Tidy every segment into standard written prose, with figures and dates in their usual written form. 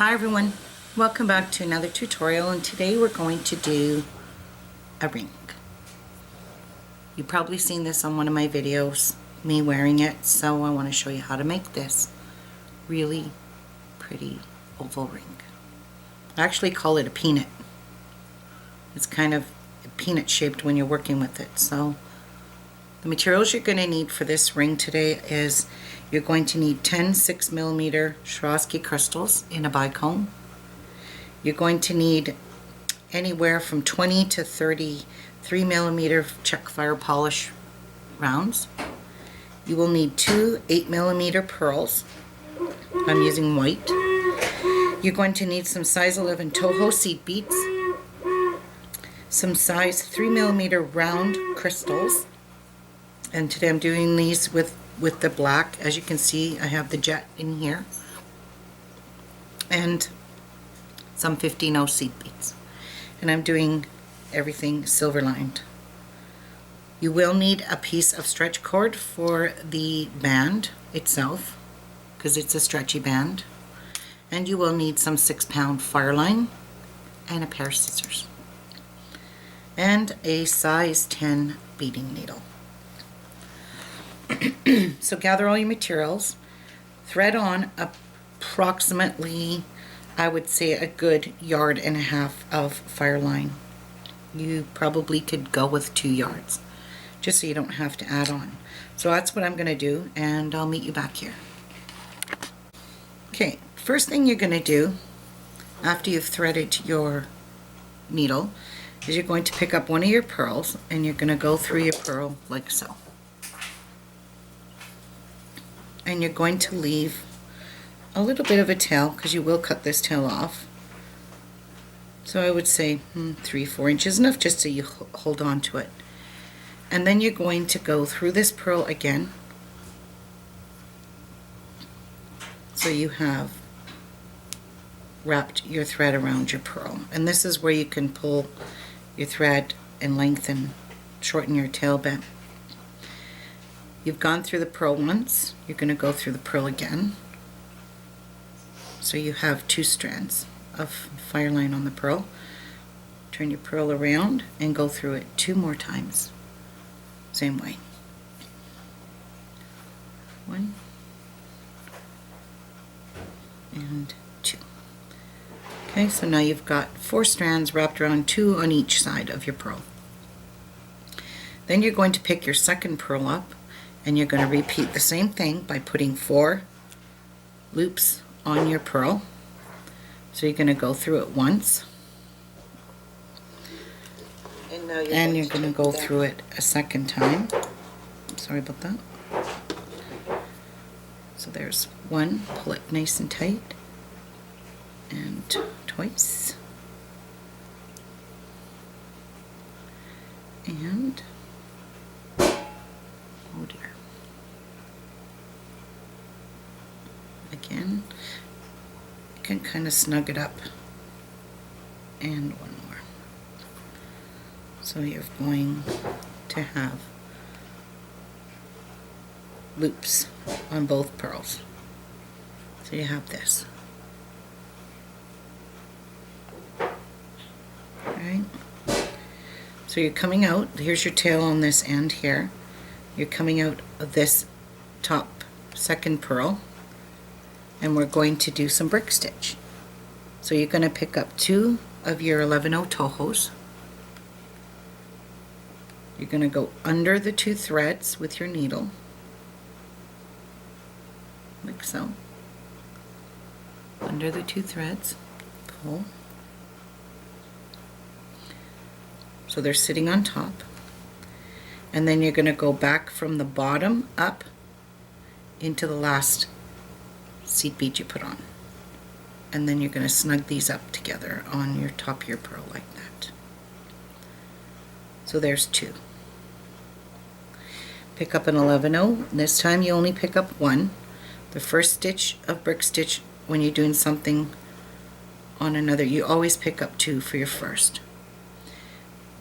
Hi everyone, welcome back to another tutorial, and today we're going to do a ring. You've probably seen this on one of my videos, me wearing it, so I want to show you how to make this really pretty oval ring. I actually call it a peanut. It's kind of peanut shaped when you're working with it. So the materials you're going to need for this ring today is you're going to need 10 6mm Swarovski crystals in a bicone. You're going to need anywhere from 20 to 30 3mm Czech Firepolish rounds. You will need 2 8mm pearls. I'm using white. You're going to need some size 11 Toho seed beads, some size 3mm round crystals, and today I'm doing these with the black. As you can see, I have the jet in here, and some 15-0 seed beads, and I'm doing everything silver lined. You will need a piece of stretch cord for the band itself because it's a stretchy band, and you will need some 6-pound Fireline and a pair of scissors and a size 10 beading needle. So gather all your materials, thread on approximately, I would say, a good 1.5 yards of Fireline. You probably could go with 2 yards, just so you don't have to add on. So that's what I'm going to do, and I'll meet you back here. Okay, first thing you're going to do after you've threaded your needle is you're going to pick up one of your pearls, and you're going to go through your pearl like so. And you're going to leave a little bit of a tail, because you will cut this tail off. So I would say 3-4 inches, enough just so you hold on to it. And then you're going to go through this pearl again, so you have wrapped your thread around your pearl. And this is where you can pull your thread and lengthen, shorten your tail bit. You've gone through the pearl once, you're going to go through the pearl again. So you have 2 strands of Fireline on the pearl. Turn your pearl around and go through it 2 more times. Same way. 1 and 2. Okay, so now you've got 4 strands wrapped around, 2 on each side of your pearl. Then you're going to pick your second pearl up, and you're going to repeat the same thing by putting 4 loops on your pearl. So you're going to go through it once, and you're going to go through it a second time. Sorry about that. So there's 1, pull it nice and tight, and twice, and oh dear, again. You can kind of snug it up, and 1 more. So you're going to have loops on both pearls. So you have this. Alright. So you're coming out, here's your tail on this end here. You're coming out of this top second pearl, and we're going to do some brick stitch. So you're going to pick up 2 of your 11-0 Tohos. You're going to go under the 2 threads with your needle, like so. Under the 2 threads, pull. So they're sitting on top. And then you're going to go back from the bottom up into the last seed bead you put on, and then you're going to snug these up together on your top of your pearl like that. So there's 2. Pick up an 11-0. This time you only pick up 1. The first stitch of brick stitch, when you're doing something on another, you always pick up 2 for your first.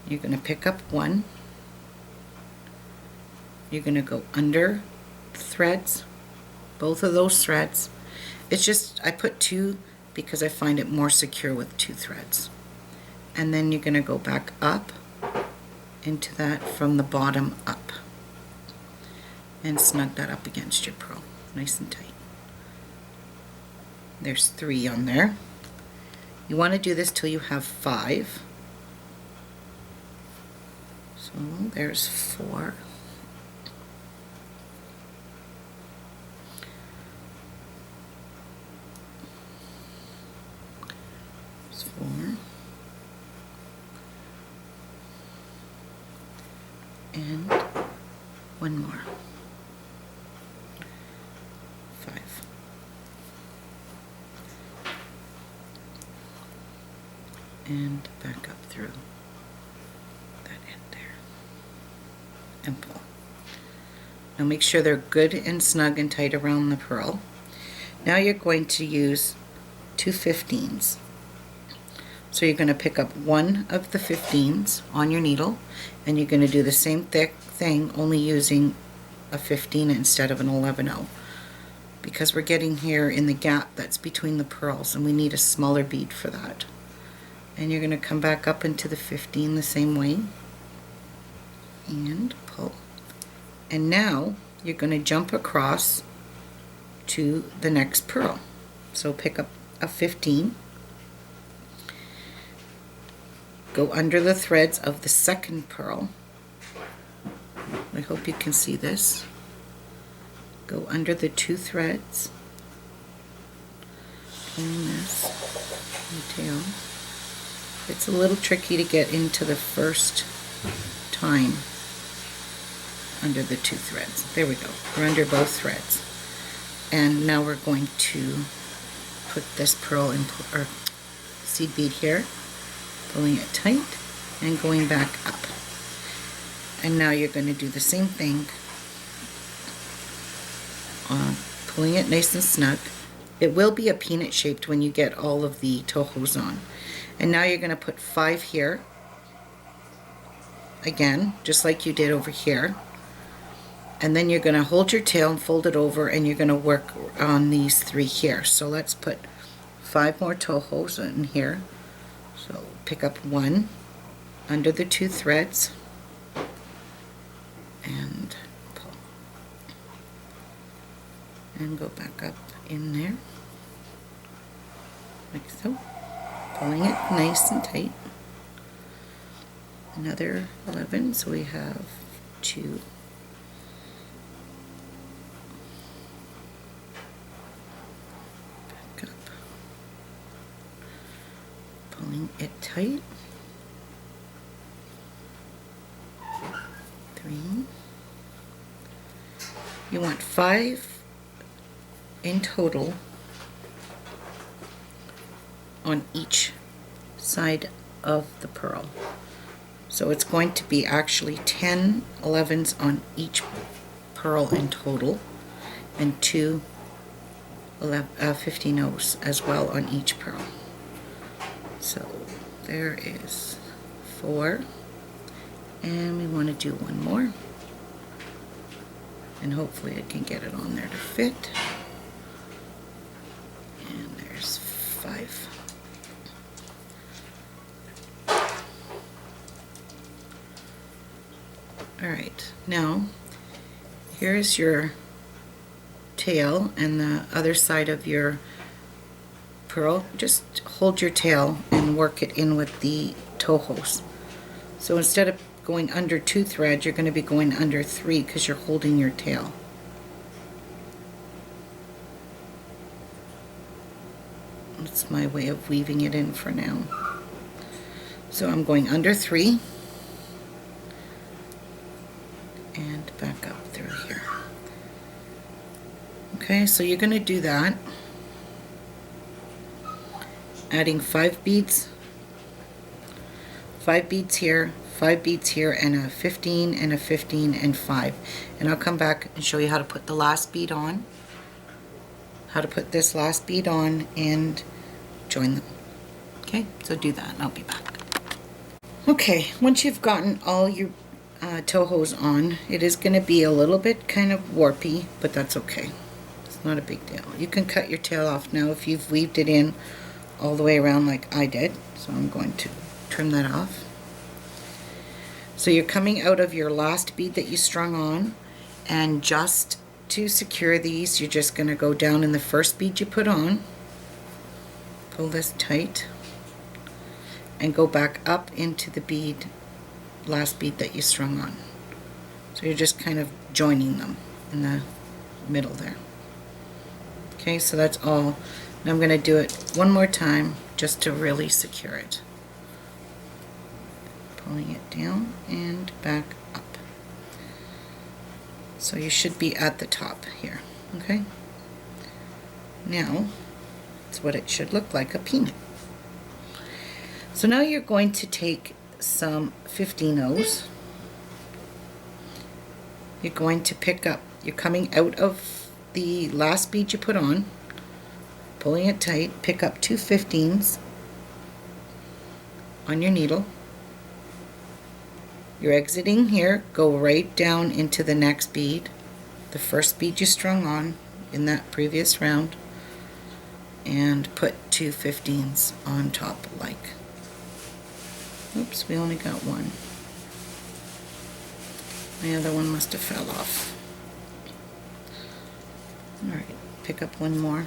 You're going to pick up 1. You're going to go under the threads, both of those threads. It's just, I put 2 because I find it more secure with 2 threads. And then you're going to go back up into that from the bottom up and snug that up against your pearl nice and tight. There's 3 on there. You want to do this till you have 5. So there's 4. There's 4. And 1 more. 5. And back up through that end there and pull. Now make sure they're good and snug and tight around the pearl. Now you're going to use 2 15s. So you're going to pick up one of the 15s on your needle, and you're going to do the same thing, only using a 15 instead of an 11/0, because we're getting here in the gap that's between the pearls, and we need a smaller bead for that. And you're going to come back up into the 15 the same way and pull. And now you're going to jump across to the next pearl. So pick up a 15, go under the threads of the second pearl. I hope you can see this. Go under the 2 threads, pulling this tail. It's a little tricky to get into the first time under the 2 threads. There we go. We're under both threads. And now we're going to put this pearl in, or seed bead here, pulling it tight and going back up. And now you're going to do the same thing, pulling it nice and snug. It will be a peanut shaped when you get all of the Tohos on. And now you're going to put 5 here, again, just like you did over here. And then you're going to hold your tail and fold it over, and you're going to work on these 3 here. So let's put 5 more Tohos in here. So pick up 1 under the 2 threads and pull. And go back up in there, like so. Pulling it nice and tight. Another 11, so we have 2. Back up. Pulling it tight. 3. You want 5 in total on each side of the pearl. So it's going to be actually 10 11s on each pearl in total, and 2 15 O's as well on each pearl. So there is 4, and we want to do 1 more, and hopefully I can get it on there to fit. And there's 5. Alright, now here's your tail and the other side of your pearl. Just hold your tail and work it in with the Tohos. So instead of going under 2 threads, you're going to be going under 3 because you're holding your tail. That's my way of weaving it in for now. So I'm going under 3 and back up through here. Okay, so you're going to do that, adding 5 beads, 5 beads here, 5 beads here, and a 15 and a 15 and 5. And I'll come back and show you how to put the last bead on, how to put this last bead on and join them. Okay, so do that and I'll be back. Okay, once you've gotten all your Tohos on, it is going to be a little bit kind of warpy, but that's okay. It's not a big deal. You can cut your tail off now if you've weaved it in all the way around like I did. So I'm going to trim that off. So you're coming out of your last bead that you strung on, and just to secure these, you're just going to go down in the first bead you put on, pull this tight, and go back up into the bead, last bead that you strung on. So you're just kind of joining them in the middle there. Okay, so that's all. And I'm going to do it one more time just to really secure it. Pulling it down and back up. So you should be at the top here. Okay? Now, that's what it should look like, a peanut. So now you're going to take some 15-0s. You're going to pick up, you're coming out of the last bead you put on, pulling it tight, pick up 2 15s on your needle. You're exiting here, go right down into the next bead, the first bead you strung on in that previous round, and put 2 15s on top like. Oops, we only got one. The other one must have fell off. Alright, pick up one more.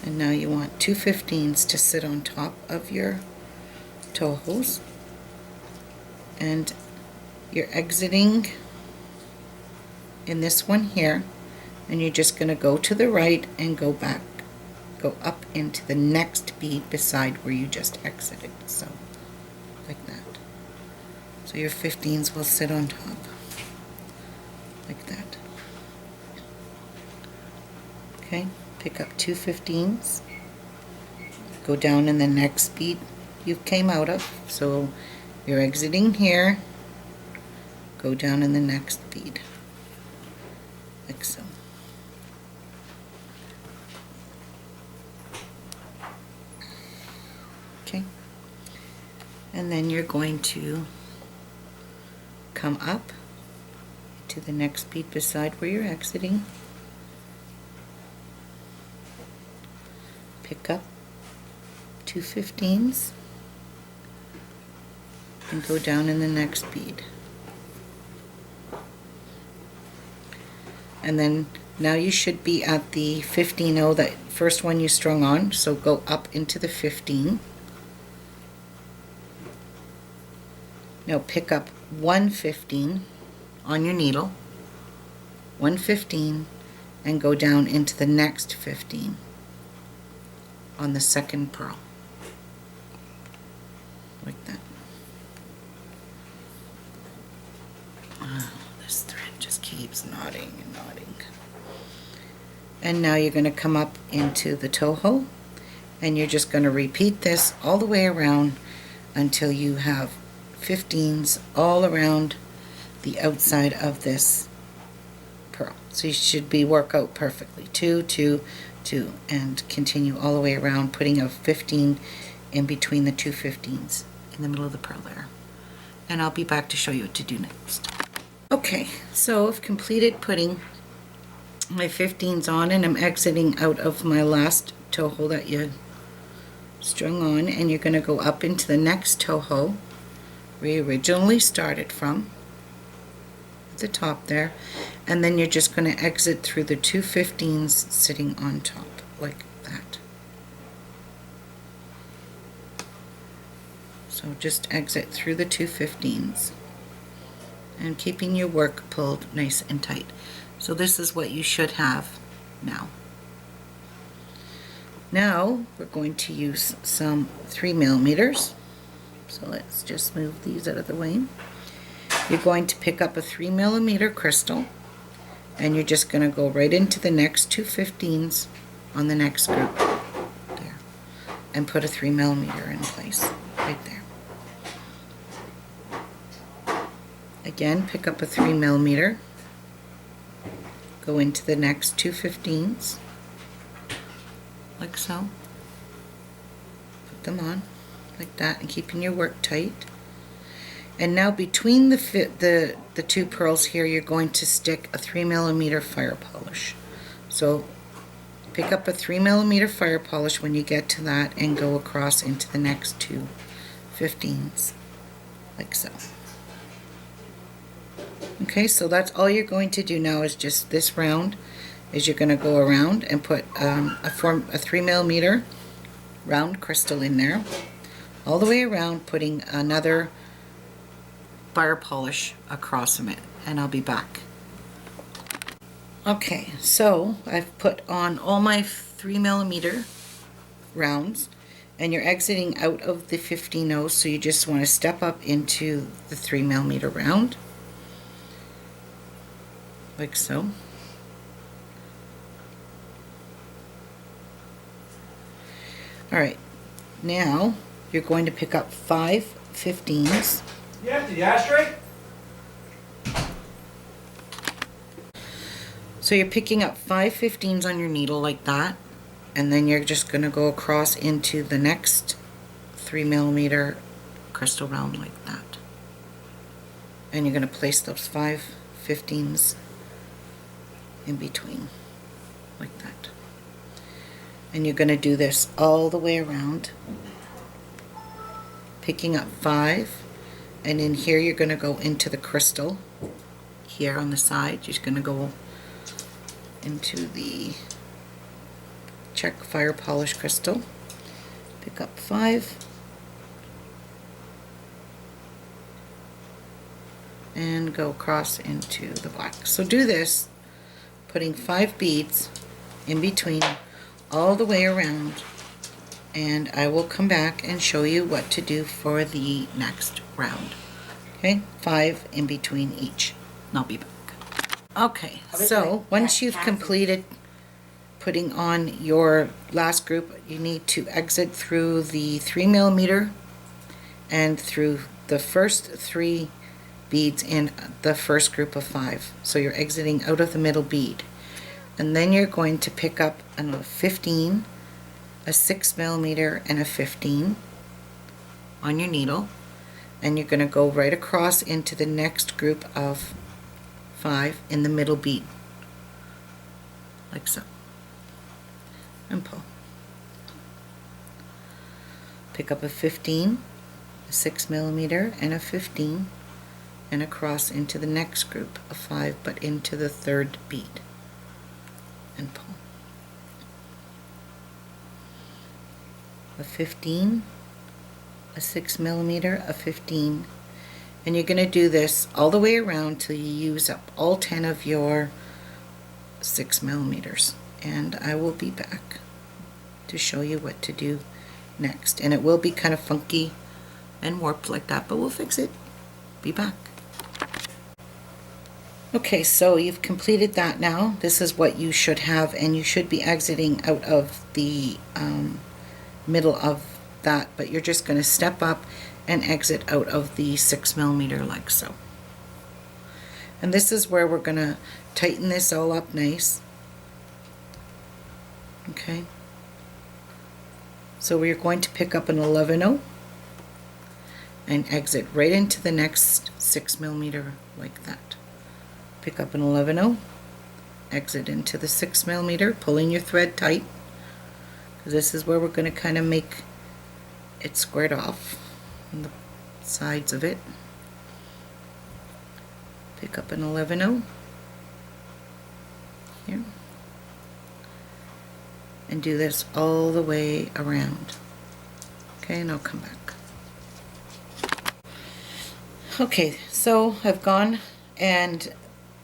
And now you want 2 15s to sit on top of your Tohos. And you're exiting in this one here, and you're just going to go to the right and go back, go up into the next bead beside where you just exited. So, like that. So your 15s will sit on top, like that. Okay, pick up 2 15s, go down in the next bead you came out of. So you're exiting here, go down in the next bead, like so. Okay, and then you're going to come up to the next bead beside where you're exiting, pick up 2 15s, and go down in the next bead. And then now you should be at the 15-0, that first one you strung on, so go up into the 15. Now pick up 1 15 on your needle, 1 15, and go down into the next 15 on the second pearl, like that. Oh, this thread just keeps knotting and knotting. And now you're going to come up into the Toho, and you're just going to repeat this all the way around until you have 15s all around the outside of this pearl. So you should work out perfectly. 2, 2, 2, and continue all the way around, putting a 15 in between the 2 15s in the middle of the pearl there. And I'll be back to show you what to do next. Okay, so I've completed putting my 15s on, and I'm exiting out of my last Toho that you strung on, and you're going to go up into the next Toho where you originally started from, at the top there, and then you're just going to exit through the 2 15s sitting on top, like that. So just exit through the 2 15s and keeping your work pulled nice and tight. So this is what you should have now. Now we're going to use some 3mm. So let's just move these out of the way. You're going to pick up a 3mm crystal, and you're just going to go right into the next 2 15s on the next group there, and put a 3mm in place right there. Again, pick up a 3mm, go into the next 2 15s like so, put them on like that, and keeping your work tight. And now between the 2 pearls here, you're going to stick a 3mm fire polish. So pick up a 3mm fire polish when you get to that and go across into the next two 15s, like so. Okay, so that's all you're going to do now is just this round is you're going to go around and put a 3mm round crystal in there, all the way around, putting another fire polish across from it, and I'll be back. Okay, so I've put on all my 3mm rounds, and you're exiting out of the 15-0, so you just want to step up into the 3mm round, like so. Alright, now you're going to pick up 5 15s. You empty the ashtray? So you're picking up 5 15s on your needle like that, and then you're just going to go across into the next 3mm crystal round like that. And you're going to place those 5 15s in between like that. And you're going to do this all the way around, picking up 5, and in here you're going to go into the crystal here on the side. You're just going to go into the Czech Firepolish crystal, pick up 5, and go across into the black. So do this, putting 5 beads in between all the way around, and I will come back and show you what to do for the next round. Okay, 5 in between each, and I'll be back. Okay, so once you've completed putting on your last group, you need to exit through the 3mm and through the first 3 beads in the first group of 5. So you're exiting out of the middle bead. And then you're going to pick up a 15, a 6mm, and a 15 on your needle. And you're going to go right across into the next group of 5 in the middle bead, like so, and pull. Pick up a 15, a 6mm, and a 15, and across into the next group of 5, but into the third bead, and pull. A 15, a 6mm, a 15, and you're going to do this all the way around till you use up all 10 of your 6mm, and I will be back to show you what to do next. And it will be kind of funky and warped like that, but we'll fix it. Be back. Okay, so you've completed that now. This is what you should have, and you should be exiting out of the middle of that, but you're just going to step up and exit out of the 6mm like so. And this is where we're going to tighten this all up nice. Okay, so we're going to pick up an 11/0 and exit right into the next 6mm like that. Pick up an 11/0, exit into the 6mm, pulling your thread tight, because this is where we're going to kind of make it squared off on the sides of it. Pick up an 11/0 here, and do this all the way around. Okay, and I'll come back. Okay, so I've gone and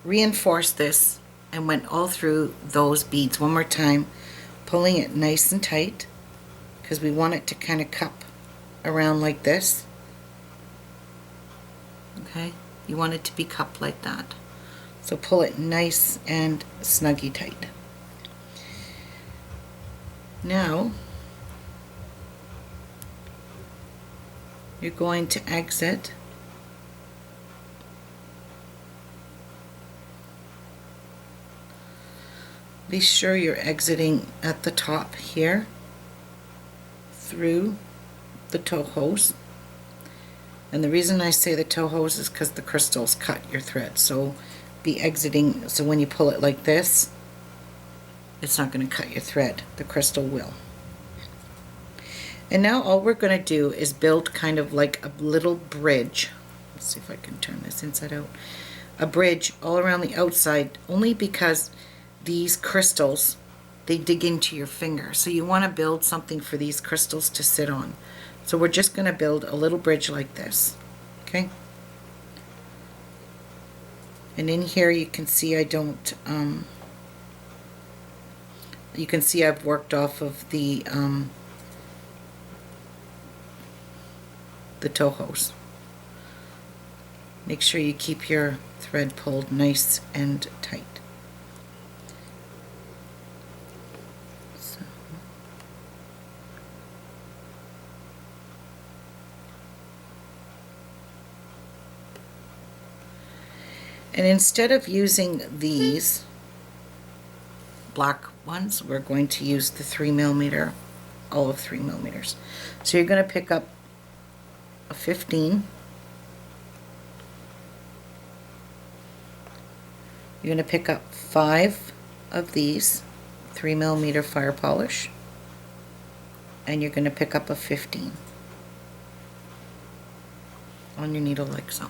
reinforced this and went all through those beads one more time, pulling it nice and tight, because we want it to kind of cup around like this. Okay, you want it to be cupped like that, so pull it nice and snuggy tight. Now you're going to exit be sure you're exiting at the top here through the Tohos. And the reason I say the Tohos is because the crystals cut your thread. So be exiting, so when you pull it like this, it's not going to cut your thread. The crystal will. And now all we're going to do is build kind of like a little bridge. Let's see if I can turn this inside out. A bridge all around the outside, only because these crystals, they dig into your finger. So you want to build something for these crystals to sit on. So we're just going to build a little bridge like this. Okay? And in here you can see I don't, you can see I've worked off of the Tohos. Make sure you keep your thread pulled nice and tight. So. And instead of using these black ones, we're going to use the 3mm, all of 3 millimeters. So you're going to pick up a 15. You're going to pick up 5 of these 3mm fire polish, and you're going to pick up a 15 on your needle like so.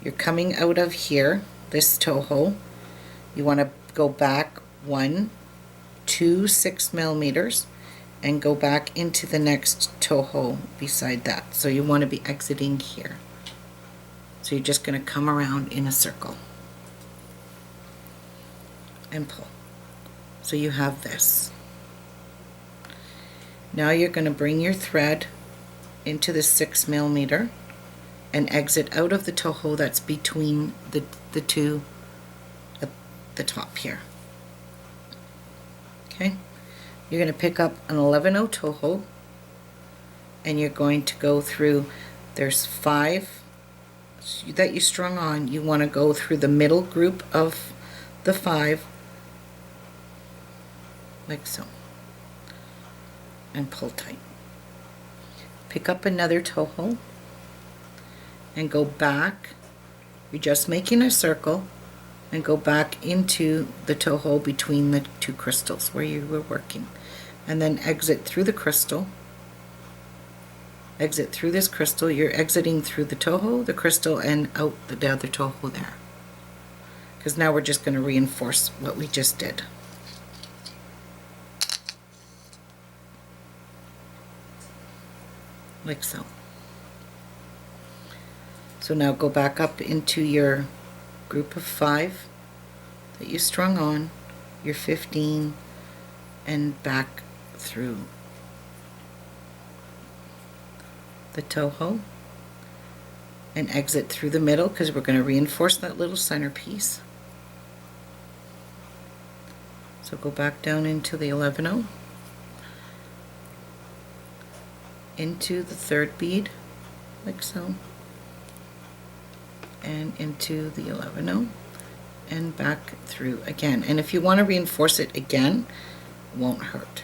You're coming out of here, this Toho. You want to go back 1, 2 6mm and go back into the next Toho beside that. So you want to be exiting here. So you're just going to come around in a circle and pull. So you have this. Now you're going to bring your thread into the 6mm and exit out of the Toho that's between the two at the top here. Okay? You're going to pick up an 11/0 Toho, and you're going to go through, there's 5 that you strung on. You want to go through the middle group of the 5 like so and pull tight. Pick up another Toho and go back. You're just making a circle and go back into the Toho between the 2 crystals where you were working, and then exit through the crystal. Exit through this crystal. You're exiting through the Toho, the crystal, and out the other Toho there, because now we're just going to reinforce what we just did. Like so. So now go back up into your group of 5 that you strung on, your 15, and back through the Toho and exit through the middle, because we're going to reinforce that little centerpiece. So go back down into the 11/0, into the 3rd bead like so, and into the 11/0 and back through again. And if you want to reinforce it again, it won't hurt.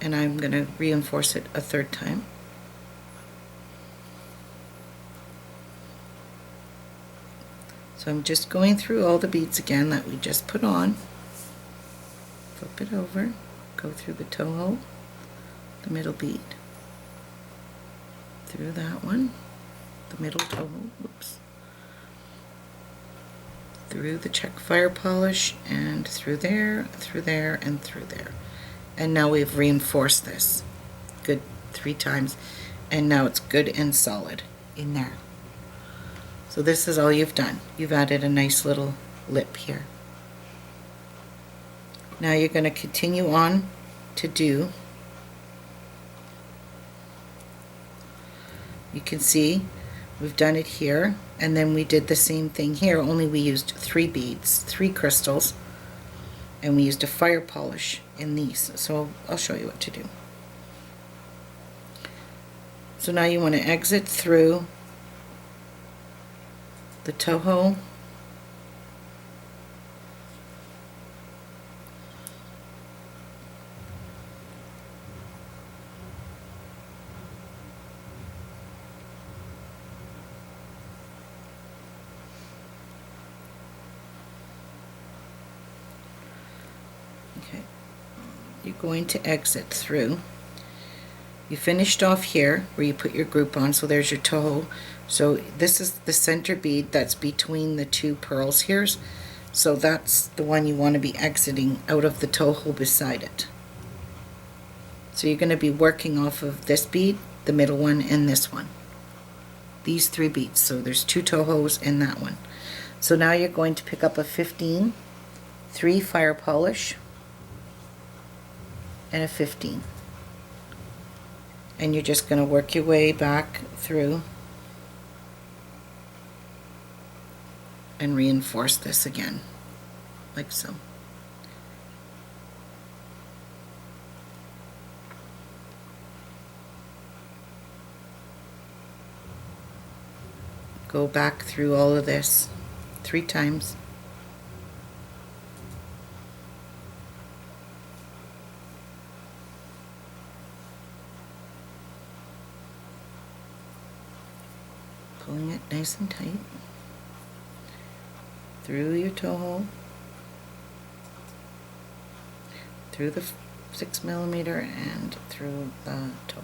And I'm going to reinforce it a 3rd time. So I'm just going through all the beads again that we just put on. Flip it over, go through the Toho, the middle bead, through that one, the middle Toho, whoops, through the Czech Firepolish, and through there, and through there. And now we've reinforced this good 3 times, and now it's good and solid in there. So this is all you've done. You've added a nice little lip here. Now you're going to continue on to do, you can see we've done it here, and then we did the same thing here, only we used 3 beads, 3 crystals, and we used a fire polish in these. So I'll show you what to do. So now you want to exit through the Toho, Okay, you're going to exit through. You finished off here where you put your group on, so there's your Toho. So this is the center bead that's between the two pearls here. So that's the one you want to be exiting out of the Toho beside it. So you're going to be working off of this bead, the middle one, and this one. These 3 beads. So there's 2 Tohos in that one. So now you're going to pick up a 15, 3 fire polish, and a 15. And you're just going to work your way back through and reinforce this again, like so. Go back through all of this 3 times. Pulling it nice and tight through your Toho, through the 6mm, and through the Toho.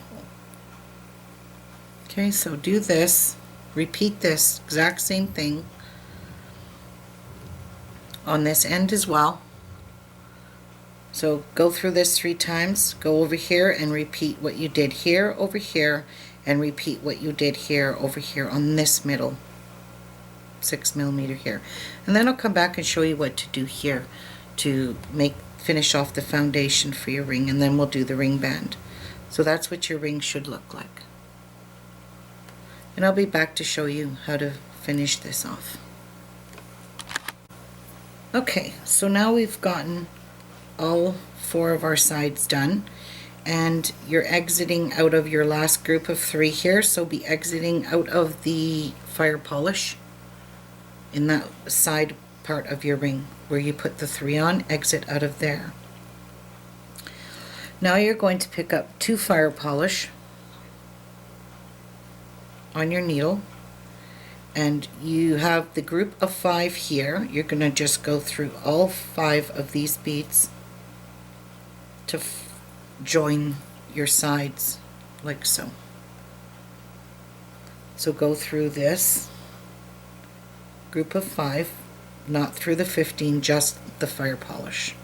Okay, so do this, repeat this exact same thing on this end as well. So go through this 3 times, go over here and repeat what you did here over here, and repeat what you did here over here on this middle 6mm here. And then I'll come back and show you what to do here to finish off the foundation for your ring, and then we'll do the ring band. So that's what your ring should look like. And I'll be back to show you how to finish this off. Okay, so now we've gotten all 4 of our sides done, and you're exiting out of your last group of 3 here, so be exiting out of the fire polish in that side part of your ring where you put the 3 on. Exit out of there. Now you're going to pick up 2 fire polish on your needle, and you have the group of 5 here. You're going to just go through all 5 of these beads to join your sides like so. So go through this group of 5, not through the 15, just the fire polish.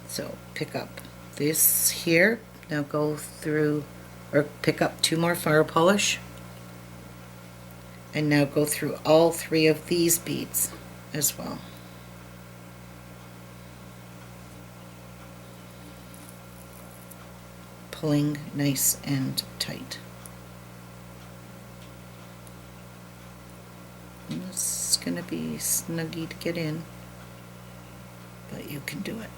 So pick up this here, now go through, or pick up 2 more fire polish, and now go through all 3 of these beads as well. Pulling nice and tight. And this is going to be snuggy to get in, but you can do it.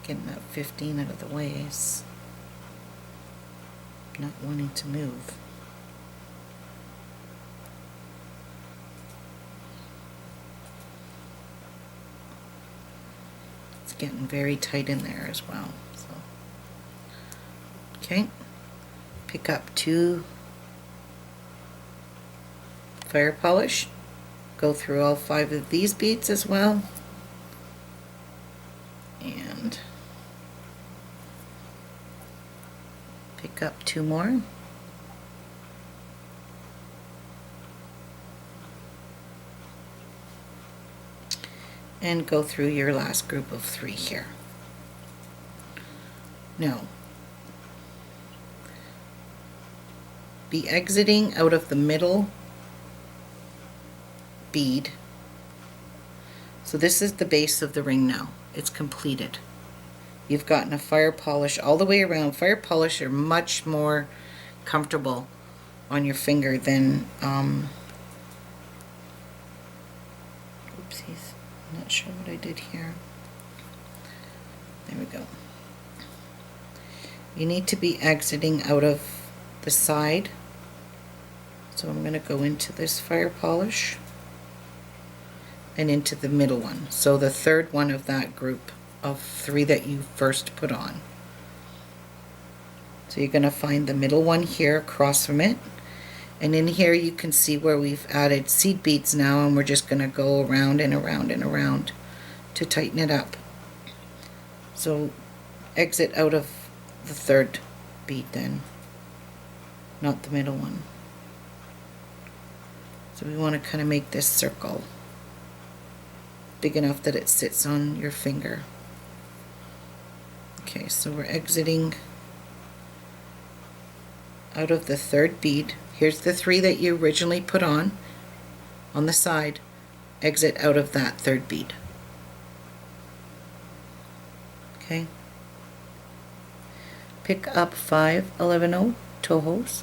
Getting that 15 out of the way is not wanting to move. It's getting very tight in there as well. So, okay, pick up 2 fire polish, go through all 5 of these beads as well, and pick up 2 more, and go through your last group of 3 here. Now be exiting out of the middle bead. So this is the base of the ring now. It's completed. You've gotten a fire polish all the way around. Fire polish are much more comfortable on your finger than oopsies, I'm not sure what I did here. There we go. You need to be exiting out of the side. So I'm going to go into this fire polish and into the middle one. So the third one of that group of 3 that you first put on. So you're going to find the middle one here across from it, And in here you can see where we've added seed beads now, and we're just going to go around and around and around to tighten it up. So exit out of the third bead then, not the middle one. So we want to kind of make this circle big enough that it sits on your finger. Okay, so we're exiting out of the third bead. Here's the 3 that you originally put on the side. Exit out of that third bead. Okay. Pick up 5 11/0 Tohos.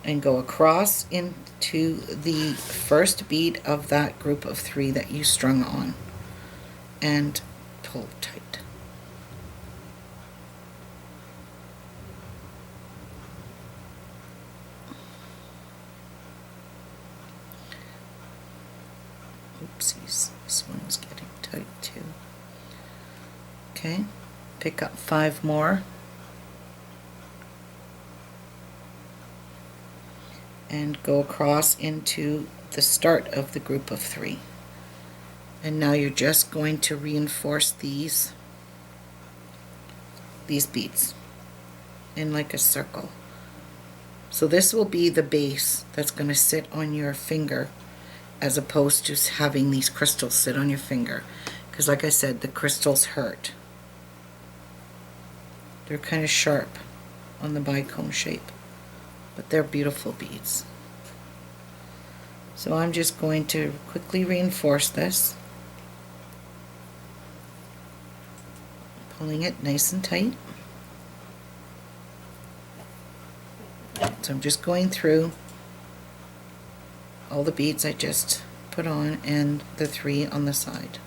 And go across into the first bead of that group of 3 that you strung on, and pull tight. Oopsies, this one's getting tight too. Okay, pick up 5 more. And go across into the start of the group of 3. And now you're just going to reinforce these beads in like a circle. So this will be the base that's going to sit on your finger, as opposed to having these crystals sit on your finger, because like I said, the crystals hurt. They're kind of sharp on the bicone shape, but they're beautiful beads. So I'm just going to quickly reinforce this, pulling it nice and tight. So I'm just going through all the beads I just put on and the 3 on the side.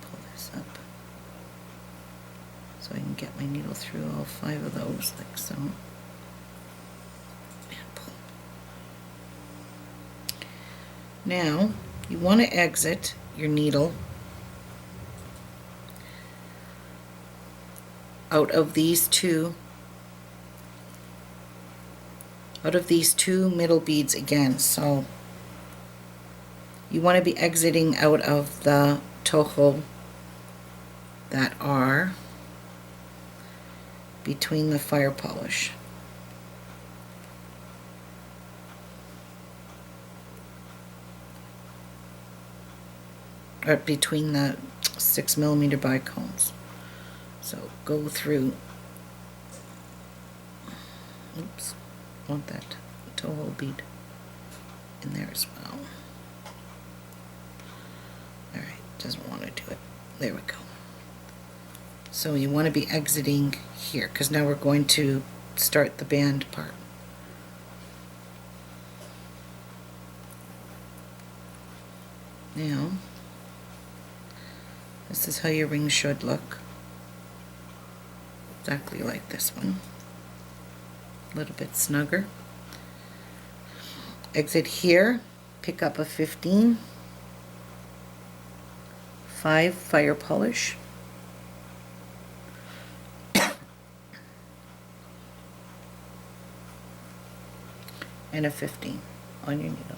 Pull this up so I can get my needle through all 5 of those like so. And pull. Now you want to exit your needle out of these two middle beads again. So you want to be exiting out of the Toho that are between the fire polish. Or between the 6mm bicones. So go through, oops, want that Toho bead in there as well. Alright, doesn't want to do it. There we go. So you want to be exiting here, because now we're going to start the band part. Now, this is how your ring should look. Exactly like this one. A little bit snugger. Exit here, pick up a 15, 5 fire polish, and a 15 on your needle.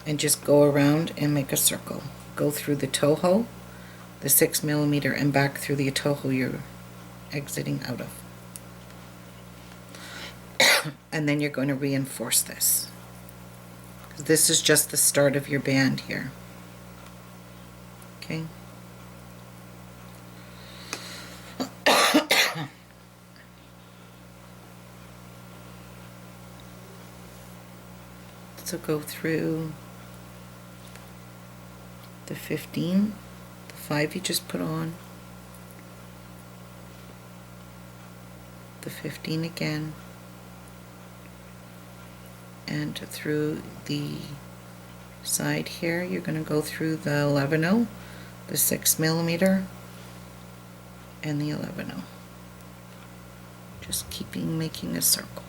And just go around and make a circle. Go through the Toho, the 6mm, and back through the Toho you're exiting out of. And then you're going to reinforce this. This is just the start of your band here. Okay. So go through the 15, the 5 you just put on, the 15 again, and through the side here you're going to go through the 11/0, the 6mm and the 11. Just making a circle.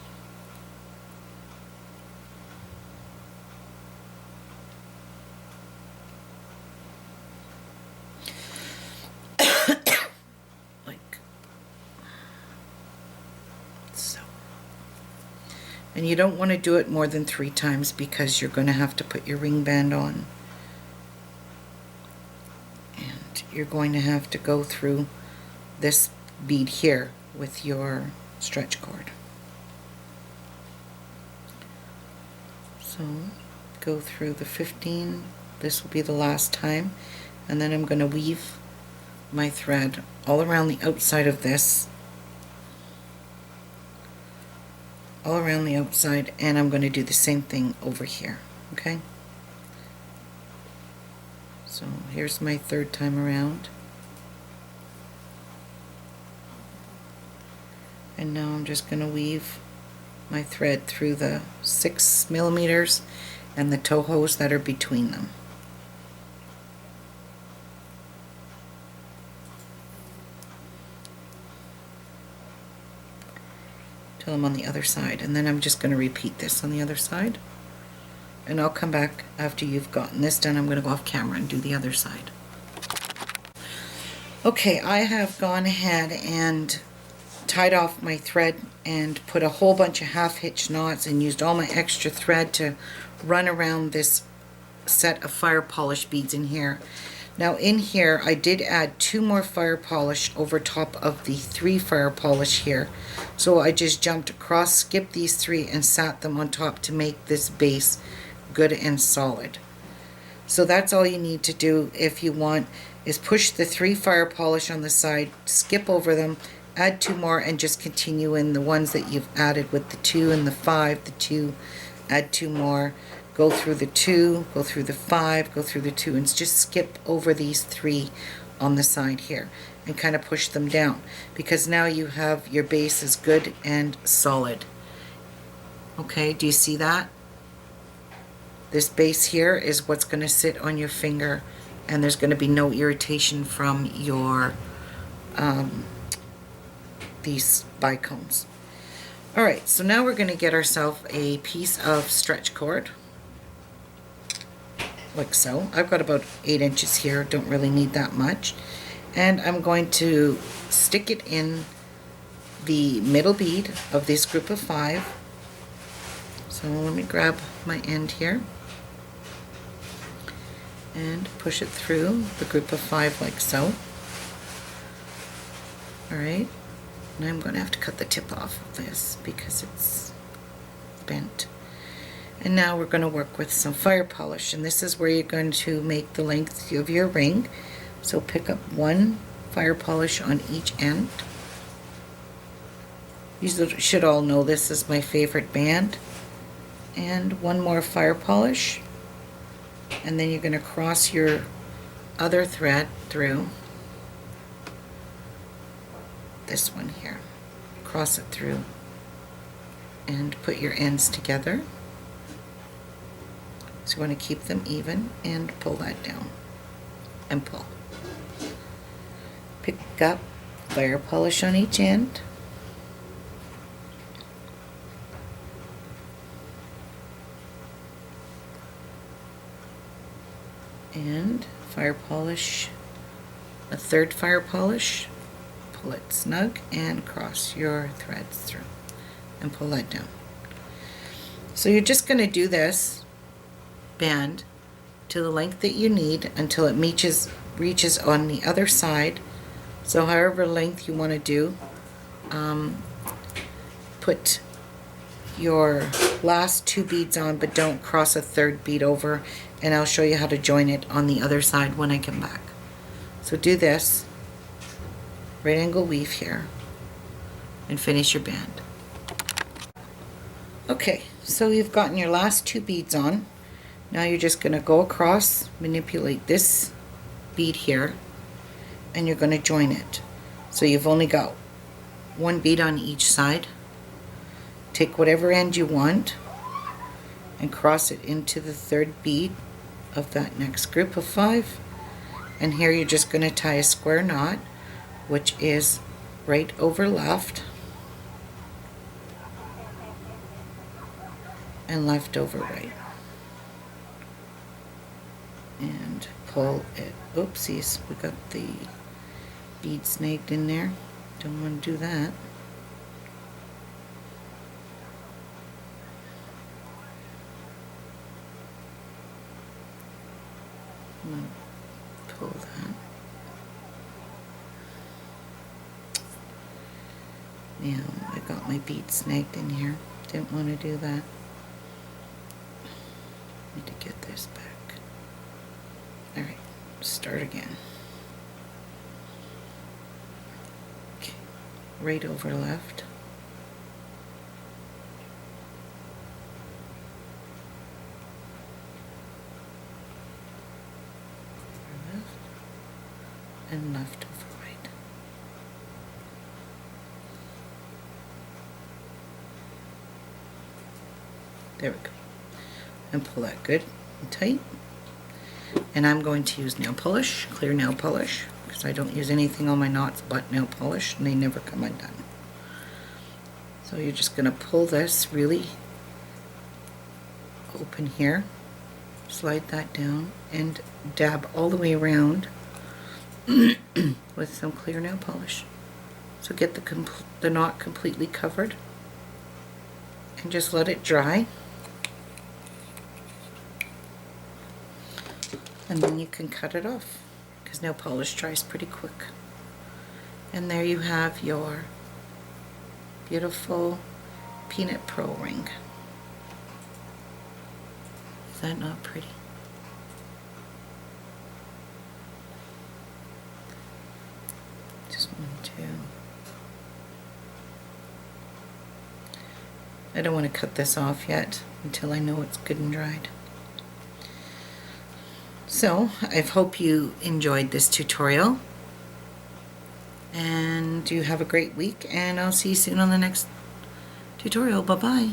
Like so. And you don't want to do it more than 3 times because you're going to have to put your ring band on. And you're going to have to go through this bead here with your stretch cord. So go through the 15. This will be the last time, and then I'm going to weave my thread all around the outside of this, all around the outside, and I'm going to do the same thing over here. Okay, so here's my 3rd time around. And now I'm just going to weave my thread through the 6mm and the Tohos that are between them. Till I'm on the other side. And then I'm just going to repeat this on the other side. And I'll come back after you've gotten this done. I'm going to go off camera and do the other side. Okay, I have gone ahead and tied off my thread and put a whole bunch of half hitch knots and used all my extra thread to run around this set of fire polish beads in here. Now in here I did add 2 more fire polish over top of the 3 fire polish here, so I just jumped across, skipped these 3 and sat them on top to make this base good and solid. So that's all you need to do if you want, is push the 3 fire polish on the side, skip over them, add 2 more, and just continue in the ones that you've added with the 2 and the 5, the 2, add 2 more, go through the 2, go through the 5, go through the 2, and just skip over these 3 on the side here and kind of push them down, because now you have your base is good and solid. Okay, do you see that? This base here is what's going to sit on your finger, and there's going to be no irritation from your these bicones. Alright, so now we're going to get ourselves a piece of stretch cord, like so. I've got about 8 inches here, don't really need that much. And I'm going to stick it in the middle bead of this group of 5. So let me grab my end here and push it through the group of 5 like so. Alright. And I'm going to have to cut the tip off of this because it's bent. And now we're going to work with some fire polish, and this is where you're going to make the length of your ring. So pick up 1 fire polish on each end. You should all know this is my favorite band. And 1 more fire polish, and then you're going to cross your other thread through this one here, cross it through and put your ends together. So you want to keep them even and pull that down and pull. Pick up fire polish on each end, and fire polish, a 3rd fire polish, pull it snug and cross your threads through and pull that down. So you're just going to do this band to the length that you need until it reaches on the other side. So however length you want to do, put your last 2 beads on, but don't cross a 3rd bead over, and I'll show you how to join it on the other side when I come back. So do this, right angle weave here, and finish your band. Okay, so you've gotten your last 2 beads on. Now you're just going to go across, manipulate this bead here, and you're going to join it. So you've only got 1 bead on each side. Take whatever end you want and cross it into the 3rd bead of that next group of 5, And here you're just going to tie a square knot, which is right over left and left over right. And pull it. Oopsies, we got the bead snagged in there. Don't want to do that. I'm going to pull that. Now, I got my bead snagged in here. Didn't want to do that. Need to get this back. Alright, start again. Okay, right over left. Left. And left over right. There we go. And pull that good and tight. And I'm going to use nail polish, clear nail polish, because I don't use anything on my knots but nail polish, and they never come undone. So you're just going to pull this really open here, slide that down, and dab all the way around with some clear nail polish. So get the knot completely covered, and just let it dry. And then you can cut it off, because nail polish dries pretty quick. And there you have your beautiful peanut pearl ring. Is that not pretty? Just want to... I don't want to cut this off yet until I know it's good and dried. So, I hope you enjoyed this tutorial, and you have a great week, and I'll see you soon on the next tutorial. Bye-bye.